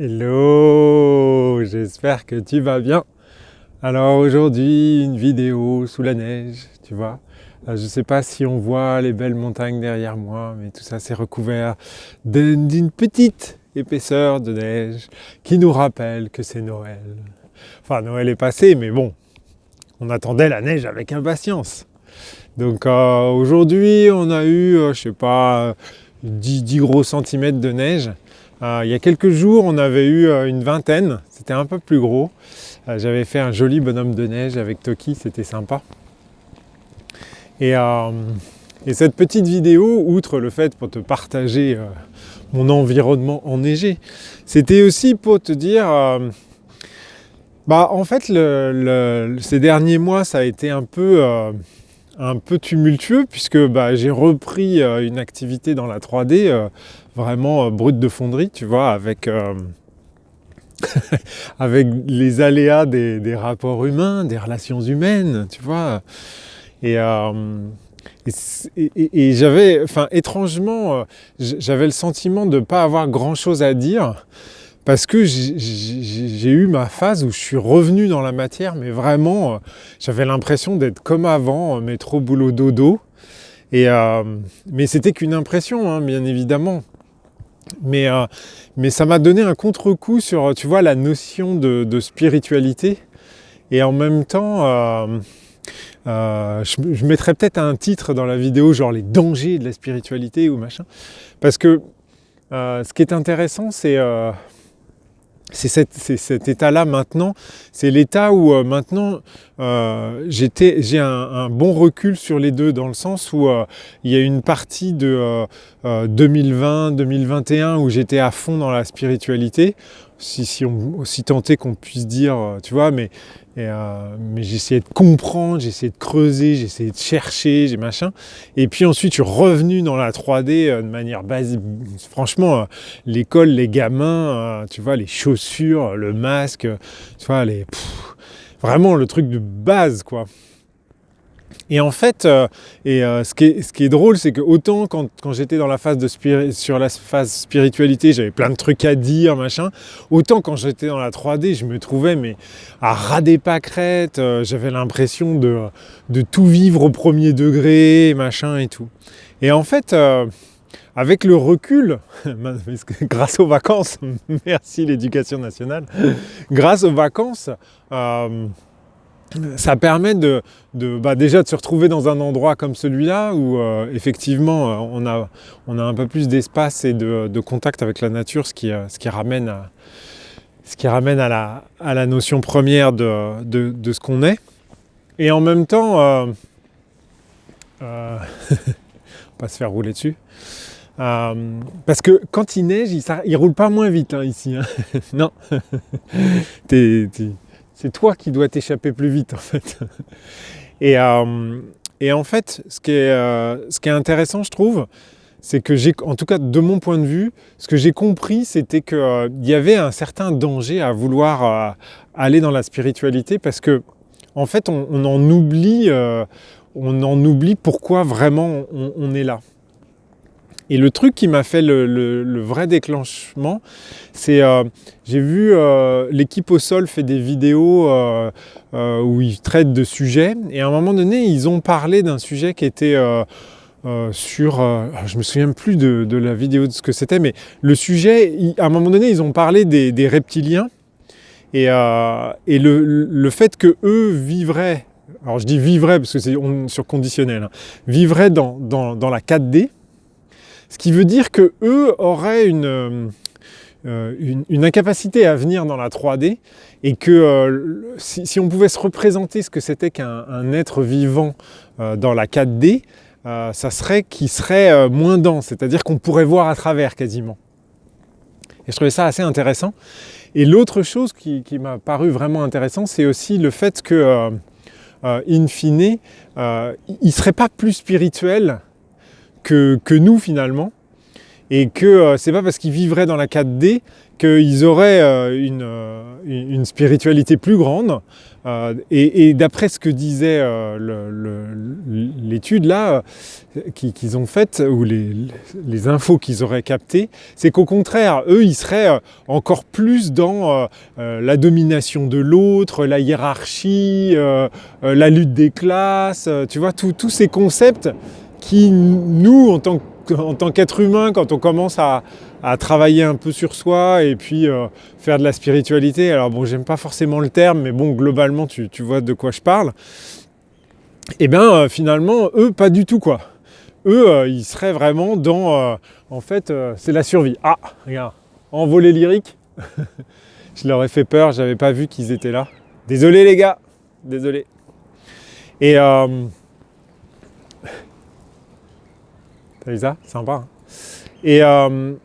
Hello, j'espère que tu vas bien. Alors aujourd'hui, une vidéo sous la neige, tu vois. Je ne sais pas si on voit les belles montagnes derrière moi, mais tout ça c'est recouvert d'une petite épaisseur de neige qui nous rappelle que c'est Noël. Enfin, Noël est passé, mais bon, on attendait la neige avec impatience. Donc aujourd'hui, on a eu, je sais pas, 10 gros centimètres de neige. Il y a quelques jours, on avait eu une vingtaine, c'était un peu plus gros. J'avais fait un joli bonhomme de neige avec Toki, c'était sympa. Et cette petite vidéo, outre le fait pour te partager mon environnement enneigé, c'était aussi pour te dire... en fait, ces derniers mois, ça a été un peu tumultueux puisque j'ai repris une activité dans la 3D vraiment brute de fonderie, tu vois, avec les aléas des rapports humains, des relations humaines, tu vois. Et j'avais, étrangement, j'avais le sentiment de ne pas avoir grand-chose à dire. Parce que j'ai eu ma phase où je suis revenu dans la matière, mais vraiment, j'avais l'impression d'être comme avant, métro, boulot, dodo. Mais c'était qu'une impression, hein, bien évidemment. Mais ça m'a donné un contre-coup sur, tu vois, la notion de spiritualité. Et en même temps, je mettrais peut-être un titre dans la vidéo, genre les dangers de la spiritualité ou machin. Parce que ce qui est intéressant, c'est cet état-là maintenant, c'est l'état où maintenant j'ai un bon recul sur les deux, dans le sens où il y a une partie de 2020-2021 où j'étais à fond dans la spiritualité, si tant est qu'on puisse dire, tu vois, mais j'essayais de comprendre, j'essayais de creuser, j'essayais de chercher, machin. Et puis ensuite, je suis revenu dans la 3D de manière basique. Franchement, l'école, les gamins, tu vois, les chaussures, le masque, tu vois, vraiment le truc de base, quoi. Et en fait, ce qui est drôle, c'est que autant quand j'étais dans la phase sur la phase spiritualité, j'avais plein de trucs à dire, machin, autant quand j'étais dans la 3D, je me trouvais à ras des pâquerettes, j'avais l'impression de tout vivre au premier degré, machin et tout. Et en fait, avec le recul, grâce aux vacances, merci l'éducation nationale, grâce aux vacances, ça permet déjà de se retrouver dans un endroit comme celui-là où effectivement on a un peu plus d'espace et de contact avec la nature, ce qui ramène à la notion première de ce qu'on est. Et en même temps, on va pas se faire rouler dessus. Parce que quand il neige, il roule pas moins vite hein, ici. Hein. Non. C'est toi qui dois t'échapper plus vite en fait. Et en fait, ce qui est intéressant, je trouve, c'est que en tout cas de mon point de vue, ce que j'ai compris, c'était qu'il y avait un certain danger à vouloir aller dans la spiritualité, parce que en fait, on en oublie pourquoi vraiment on est là. Et le truc qui m'a fait le vrai déclenchement, c'est j'ai vu l'équipe au sol fait des vidéos où ils traitent de sujets, et à un moment donné, ils ont parlé d'un sujet qui était je me souviens plus de la vidéo de ce que c'était, mais le sujet, à un moment donné, ils ont parlé des reptiliens et le fait que eux vivraient, alors je dis vivraient parce que c'est sur conditionnel, hein, vivraient dans la 4D. Ce qui veut dire qu'eux auraient une incapacité à venir dans la 3D, et que si on pouvait se représenter ce que c'était qu'un être vivant dans la 4D, ça serait qu'il serait moins dense, c'est-à-dire qu'on pourrait voir à travers quasiment. Et je trouvais ça assez intéressant. Et l'autre chose qui m'a paru vraiment intéressant, c'est aussi le fait que, in fine, il ne serait pas plus spirituel que nous finalement, et que c'est pas parce qu'ils vivraient dans la 4D qu'ils auraient une spiritualité plus grande. Et d'après ce que disait l'étude là qu'ils ont faite, ou les infos qu'ils auraient captées, c'est qu'au contraire, eux, ils seraient encore plus dans la domination de l'autre, la hiérarchie, la lutte des classes, tu vois, tous ces concepts qui, nous, en tant qu'être humain, quand on commence à travailler un peu sur soi et puis faire de la spiritualité. Alors bon, j'aime pas forcément le terme, mais bon, globalement, tu vois de quoi je parle. Et bien, finalement, eux, pas du tout, quoi. Eux, ils seraient vraiment dans... en fait, c'est la survie. Ah, regarde, envolée lyrique. Je leur ai fait peur, j'avais pas vu qu'ils étaient là. Désolé, les gars. Désolé. Et... t'as vu ça? Sympa. Hein.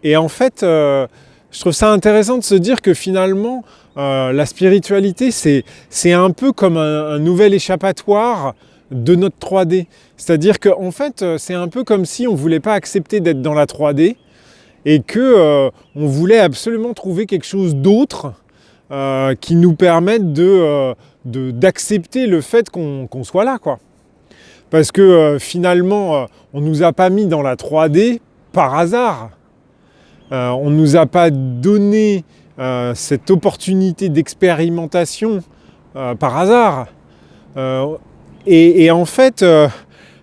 Et en fait, je trouve ça intéressant de se dire que finalement, la spiritualité, c'est un peu comme un nouvel échappatoire de notre 3D. C'est-à-dire qu'en fait, c'est un peu comme si on ne voulait pas accepter d'être dans la 3D et qu'on voulait absolument trouver quelque chose d'autre qui nous permette d'accepter le fait qu'on soit là, quoi. Parce que finalement, on ne nous a pas mis dans la 3D par hasard. On ne nous a pas donné cette opportunité d'expérimentation par hasard. Et en fait,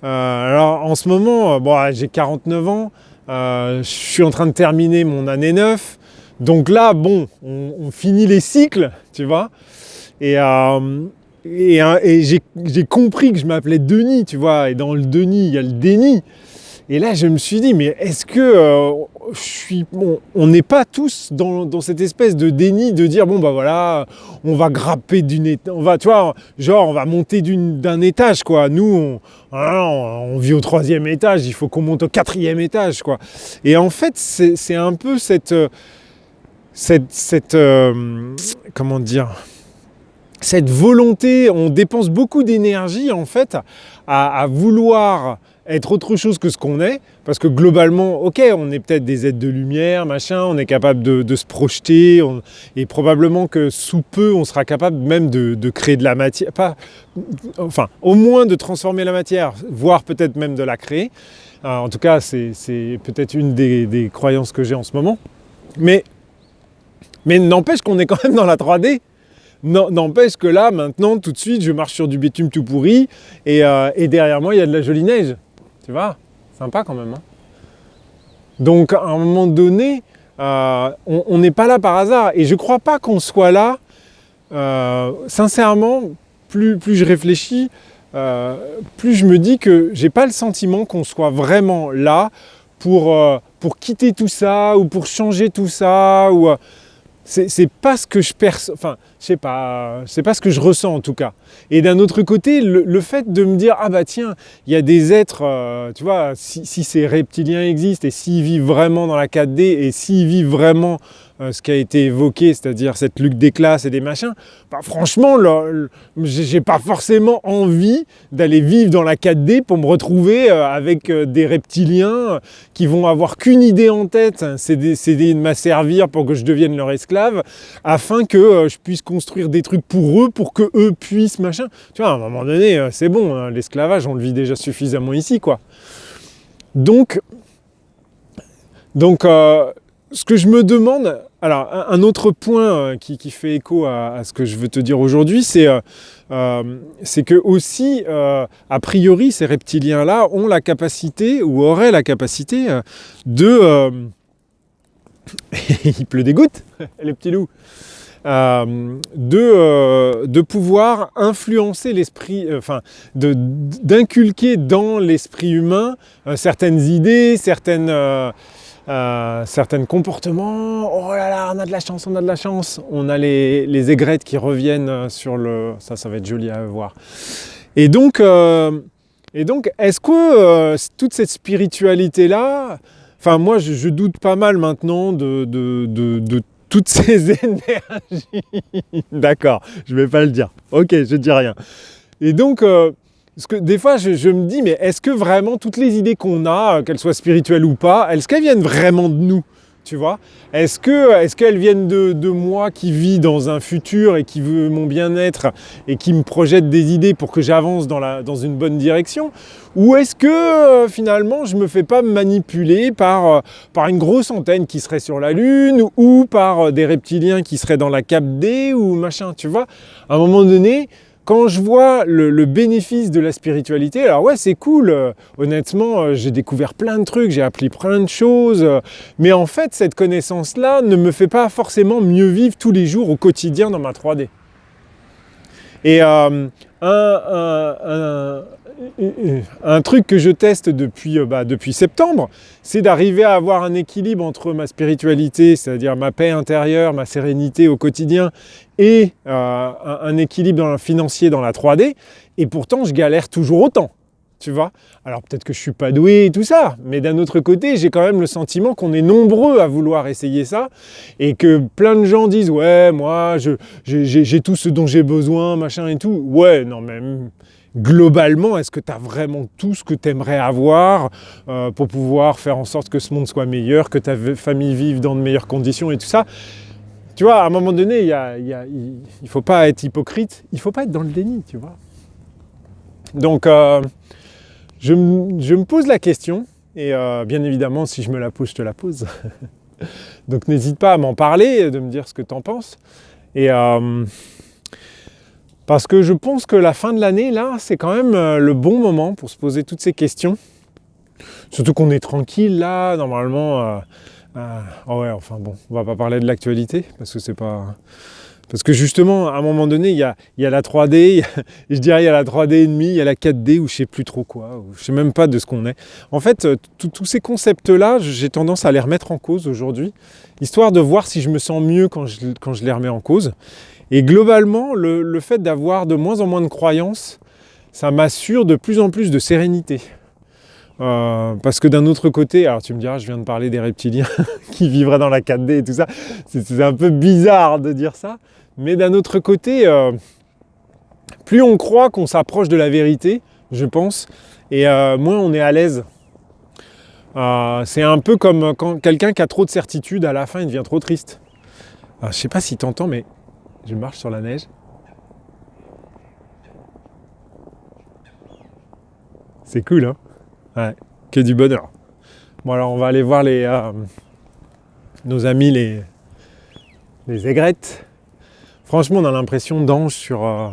alors en ce moment, j'ai 49 ans, je suis en train de terminer mon année 9. Donc là, bon, on finit les cycles, tu vois. Et j'ai compris que je m'appelais Denis, tu vois. Et dans le Denis, il y a le déni. Et là, je me suis dit, mais est-ce que on n'est pas tous dans cette espèce de déni de dire, bon, bah voilà, on va grapper on va monter d'un étage, quoi. Nous, on vit au 3e étage, il faut qu'on monte au 4e étage, quoi. Et en fait, c'est un peu comment dire, cette volonté, on dépense beaucoup d'énergie, en fait, à vouloir être autre chose que ce qu'on est, parce que globalement, ok, on est peut-être des êtres de lumière, machin, on est capable de se projeter, et probablement que sous peu, on sera capable même de créer de la matière, au moins de transformer la matière, voire peut-être même de la créer. En tout cas, c'est peut-être une des croyances que j'ai en ce moment. Mais n'empêche qu'on est quand même dans la 3D. N'empêche que là, maintenant, tout de suite, je marche sur du bitume tout pourri, et derrière moi, il y a de la jolie neige. Tu vois, sympa quand même. Hein. Donc, à un moment donné, on n'est pas là par hasard. Et je ne crois pas qu'on soit là. Sincèrement, plus je réfléchis, plus je me dis que j'ai pas le sentiment qu'on soit vraiment là pour quitter tout ça ou pour changer tout ça. C'est pas ce que je perçois, enfin, je sais pas, c'est pas ce que je ressens en tout cas. Et d'un autre côté, le fait de me dire, ah bah tiens, il y a des êtres, tu vois, si ces reptiliens existent et s'ils vivent vraiment dans la 4D et s'ils vivent vraiment ce qui a été évoqué, c'est-à-dire cette lutte des classes et des machins, bah franchement, j'ai pas forcément envie d'aller vivre dans la 4D pour me retrouver avec des reptiliens qui vont avoir qu'une idée en tête, c'est d'essayer de m'asservir pour que je devienne leur esclave, afin que je puisse construire des trucs pour eux, pour que eux puissent, machin. Tu vois, à un moment donné, c'est bon, hein, l'esclavage, on le vit déjà suffisamment ici, quoi. Donc ce que je me demande, alors un autre point qui fait écho à ce que je veux te dire aujourd'hui, c'est que aussi, a priori, ces reptiliens-là ont la capacité, ou auraient la capacité, de... il pleut des gouttes, les petits loups. De pouvoir influencer l'esprit, d'inculquer dans l'esprit humain certaines idées, certains comportements. Oh là là, on a de la chance, on a de la chance. On a les aigrettes qui reviennent sur le... Ça va être joli à voir. Et donc est-ce que toute cette spiritualité-là... Enfin, moi, je doute pas mal maintenant de toutes ces énergies. D'accord, je vais pas le dire. Ok, je dis rien. Et donc, Parce que des fois, je me dis, mais est-ce que vraiment toutes les idées qu'on a, qu'elles soient spirituelles ou pas, est-ce qu'elles viennent vraiment de nous? Tu vois? Est-ce qu'elles viennent de moi qui vis dans un futur et qui veut mon bien-être et qui me projette des idées pour que j'avance dans une bonne direction? Ou est-ce que finalement je ne me fais pas manipuler par une grosse antenne qui serait sur la Lune ou par des reptiliens qui seraient dans la 4D ou machin, tu vois? À un moment donné, quand je vois le bénéfice de la spiritualité, alors ouais, c'est cool. Honnêtement, j'ai découvert plein de trucs, j'ai appris plein de choses. Mais en fait, cette connaissance-là ne me fait pas forcément mieux vivre tous les jours au quotidien dans ma 3D. Et un truc que je teste depuis septembre, c'est d'arriver à avoir un équilibre entre ma spiritualité, c'est-à-dire ma paix intérieure, ma sérénité au quotidien, et un équilibre dans le financier dans la 3D. Et pourtant, je galère toujours autant. Tu vois? Alors peut-être que je suis pas doué et tout ça, mais d'un autre côté, j'ai quand même le sentiment qu'on est nombreux à vouloir essayer ça et que plein de gens disent ouais, moi, j'ai tout ce dont j'ai besoin, machin et tout. Ouais, non, mais globalement, est-ce que tu as vraiment tout ce que tu aimerais avoir pour pouvoir faire en sorte que ce monde soit meilleur, que ta famille vive dans de meilleures conditions et tout ça? Tu vois, à un moment donné, il faut pas être hypocrite, il faut pas être dans le déni, tu vois. Donc, je me pose la question, et bien évidemment, si je me la pose, je te la pose. Donc n'hésite pas à m'en parler, de me dire ce que tu en penses. Et parce que je pense que la fin de l'année, là, c'est quand même le bon moment pour se poser toutes ces questions. Surtout qu'on est tranquille, là, normalement. Oh ouais, enfin bon, on va pas parler de l'actualité, parce que c'est pas... Parce que justement, à un moment donné, il y a la 3D, je dirais il y a la 3D et demi, il y a la 4D ou je sais plus trop quoi, ou je sais même pas de ce qu'on est. En fait, tous ces concepts-là, j'ai tendance à les remettre en cause aujourd'hui, histoire de voir si je me sens mieux quand je les remets en cause. Et globalement, le fait d'avoir de moins en moins de croyances, ça m'assure de plus en plus de sérénité. Parce que d'un autre côté, alors tu me diras, je viens de parler des reptiliens qui vivraient dans la 4D et tout ça, c'est un peu bizarre de dire ça, mais d'un autre côté, plus on croit qu'on s'approche de la vérité, je pense, et moins on est à l'aise. C'est un peu comme quand quelqu'un qui a trop de certitude, à la fin il devient trop triste. Alors, je sais pas si tu entends, mais je marche sur la neige. C'est cool, hein? Ouais, que du bonheur. Bon alors on va aller voir nos amis les aigrettes. Franchement on a l'impression d'anges sur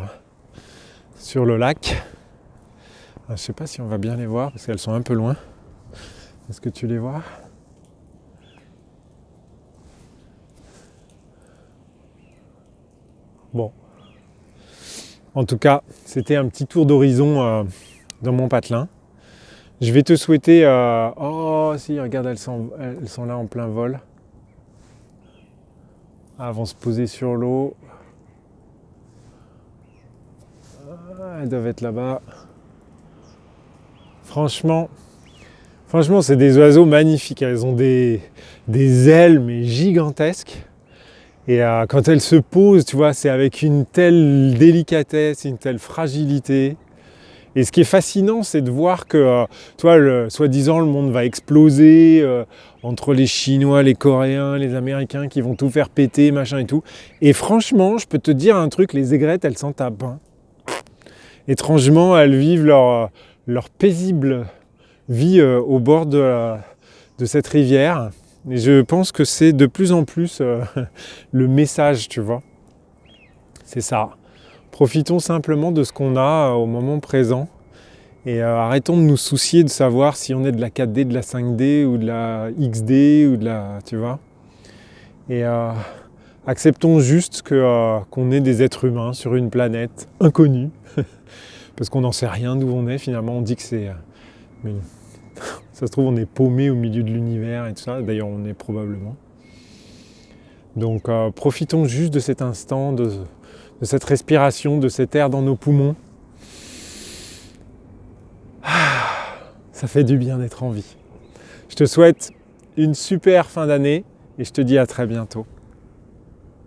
le lac. Je sais pas si on va bien les voir parce qu'elles sont un peu loin. Est-ce que tu les vois? Bon. En tout cas, c'était un petit tour d'horizon dans mon patelin. Je vais te souhaiter... Oh si, regarde, elles sont là en plein vol. Elles vont se poser sur l'eau. Elles doivent être là-bas. Franchement, c'est des oiseaux magnifiques. Elles ont des ailes mais gigantesques. Et quand elles se posent, tu vois, c'est avec une telle délicatesse, une telle fragilité. Et ce qui est fascinant, c'est de voir que, soi-disant, le monde va exploser entre les Chinois, les Coréens, les Américains qui vont tout faire péter, machin et tout. Et franchement, je peux te dire un truc, les aigrettes, elles s'en tapent. Hein. Étrangement, elles vivent leur paisible vie au bord de cette rivière. Et je pense que c'est de plus en plus le message, tu vois. C'est ça. Profitons simplement de ce qu'on a au moment présent et arrêtons de nous soucier de savoir si on est de la 4D, de la 5D ou de la XD ou de la... tu vois. Et acceptons juste qu'on est des êtres humains sur une planète inconnue parce qu'on n'en sait rien d'où on est finalement. On dit que c'est... mais ça se trouve on est paumé au milieu de l'univers et tout ça. D'ailleurs on est probablement. Donc profitons juste de cet instant, de cette respiration, de cet air dans nos poumons. Ça fait du bien d'être en vie. Je te souhaite une super fin d'année et je te dis à très bientôt.